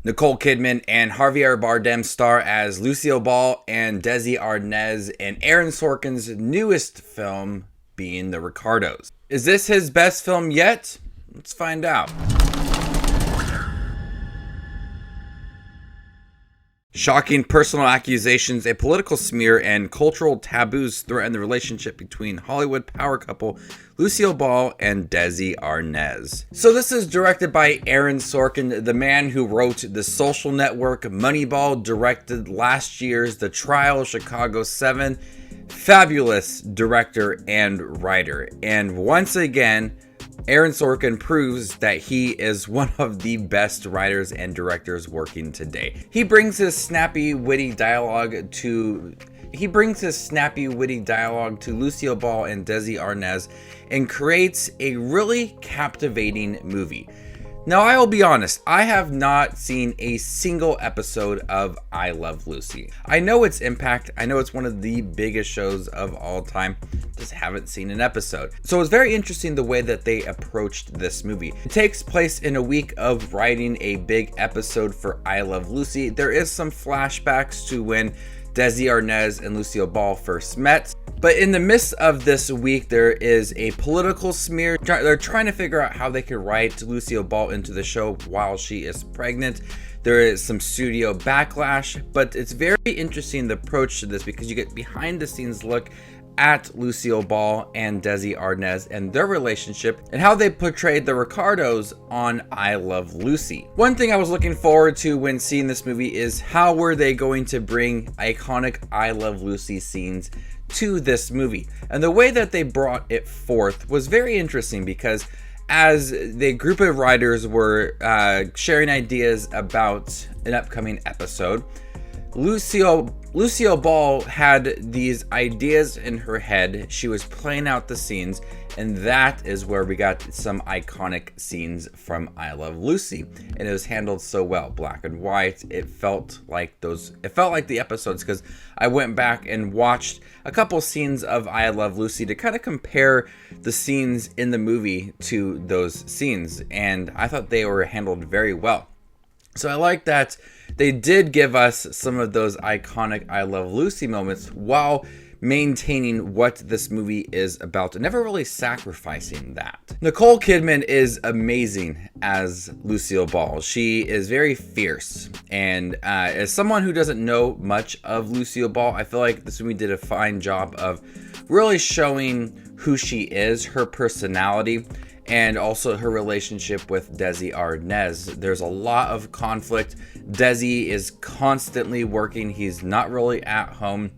Nicole Kidman and Javier Bardem star as Lucille Ball and Desi Arnaz in Aaron Sorkin's newest film, Being the Ricardos. Is this his best film yet? Let's find out. Shocking personal accusations, a political smear, and cultural taboos threaten the relationship between Hollywood power couple Lucille Ball and Desi Arnaz. So this is directed by Aaron Sorkin, the man who wrote The Social Network, Moneyball, directed last year's The Trial, Chicago 7. Fabulous director and writer. And once again, Aaron Sorkin proves that he is one of the best writers and directors working today. He brings his snappy, witty dialogue to Lucille Ball and Desi Arnaz and creates a really captivating movie. Now, I will be honest, I have not seen a single episode of I Love Lucy. I know its impact, I know it's one of the biggest shows of all time, just haven't seen an episode. So it's very interesting the way that they approached this movie. It takes place in a week of writing a big episode for I Love Lucy. There is some flashbacks to when Desi Arnaz and Lucille Ball first met. But in the midst of this week, there is a political smear. They're trying to figure out how they could write Lucille Ball into the show while she is pregnant. There is some studio backlash, but it's very interesting the approach to this because you get behind the scenes look at Lucille Ball and Desi Arnaz and their relationship and how they portrayed the Ricardos on I Love Lucy. One thing I was looking forward to when seeing this movie is how were they going to bring iconic I Love Lucy scenes to this movie. And the way that they brought it forth was very interesting because as the group of writers were sharing ideas about an upcoming episode, Lucille Ball had these ideas in her head. She was playing out the scenes, and that is where we got some iconic scenes from I Love Lucy. And it was handled so well, black and white. It felt like the episodes because I went back and watched a couple scenes of I Love Lucy to kind of compare the scenes in the movie to those scenes, and I thought they were handled very well. So I like that they did give us some of those iconic I Love Lucy moments while maintaining what this movie is about and never really sacrificing that. Nicole Kidman is amazing as Lucille Ball. She is very fierce, and as someone who doesn't know much of Lucille Ball, I feel like this movie did a fine job of really showing who she is, her personality, and also her relationship with Desi Arnaz. There's a lot of conflict. Desi is constantly working. He's not really at home.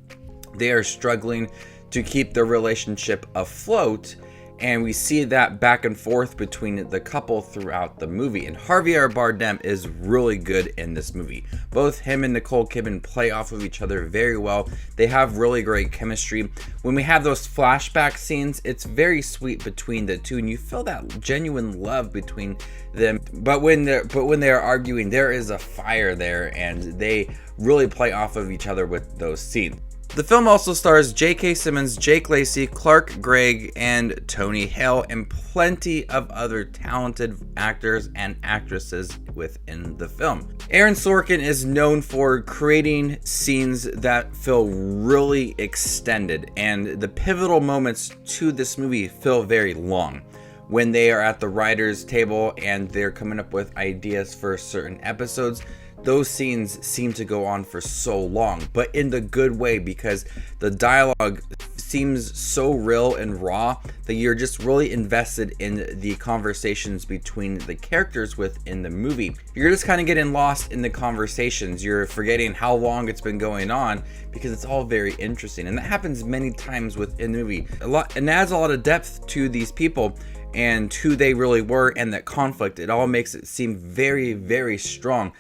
They are struggling to keep their relationship afloat, and we see that back and forth between the couple throughout the movie. And Javier Bardem is really good in this movie. Both him and Nicole Kidman play off of each other very well. They have really great chemistry. When we have those flashback scenes, it's very sweet between the two, and you feel that genuine love between them. But when they're arguing, there is a fire there, and they really play off of each other with those scenes. The film also stars J.K. Simmons, Jake Lacey, Clark Gregg, and Tony Hale, and plenty of other talented actors and actresses within the film. Aaron Sorkin is known for creating scenes that feel really extended, and the pivotal moments to this movie feel very long. When they are at the writer's table and they're coming up with ideas for certain episodes, those scenes seem to go on for so long, but in the good way, because the dialogue seems so real and raw that you're just really invested in the conversations between the characters within the movie. You're just kind of getting lost in the conversations. You're forgetting how long it's been going on because it's all very interesting, and that happens many times within the movie. It adds a lot of depth to these people and who they really were, and that conflict. It all makes it seem very, very strong.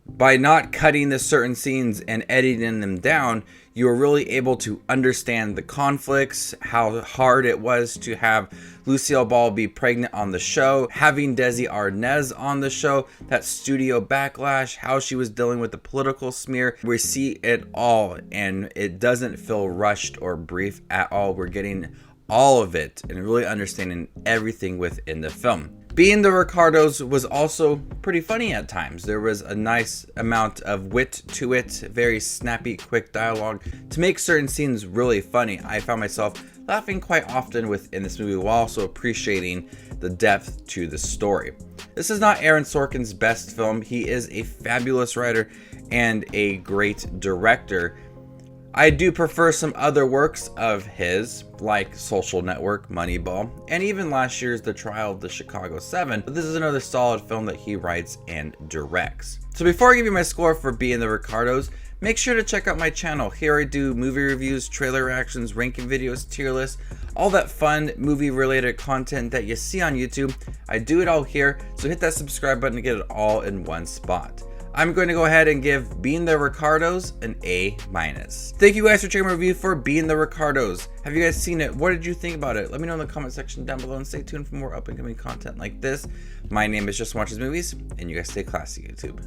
By not cutting the certain scenes and editing them down, you were really able to understand the conflicts, how hard it was to have Lucille Ball be pregnant on the show, having Desi Arnaz on the show, that studio backlash, how she was dealing with the political smear. We see it all, and it doesn't feel rushed or brief at all. We're getting all of it and really understanding everything within the film. Being the Ricardos was also pretty funny at times. There was a nice amount of wit to it, very snappy, quick dialogue to make certain scenes really funny. I found myself laughing quite often within this movie while also appreciating the depth to the story. This is not Aaron Sorkin's best film. He is a fabulous writer and a great director. I do prefer some other works of his, like Social Network, Moneyball, and even last year's The Trial of the Chicago 7, but this is another solid film that he writes and directs. So before I give you my score for Being the Ricardos, make sure to check out my channel. Here I do movie reviews, trailer reactions, ranking videos, tier lists, all that fun movie related content that you see on YouTube. I do it all here, so hit that subscribe button to get it all in one spot. I'm going to go ahead and give Being the Ricardos an A-. Thank you guys for checking my review for Being the Ricardos. Have you guys seen it? What did you think about it? Let me know in the comment section down below and stay tuned for more up and coming content like this. My name is Just Watches Movies, and you guys stay classy, YouTube.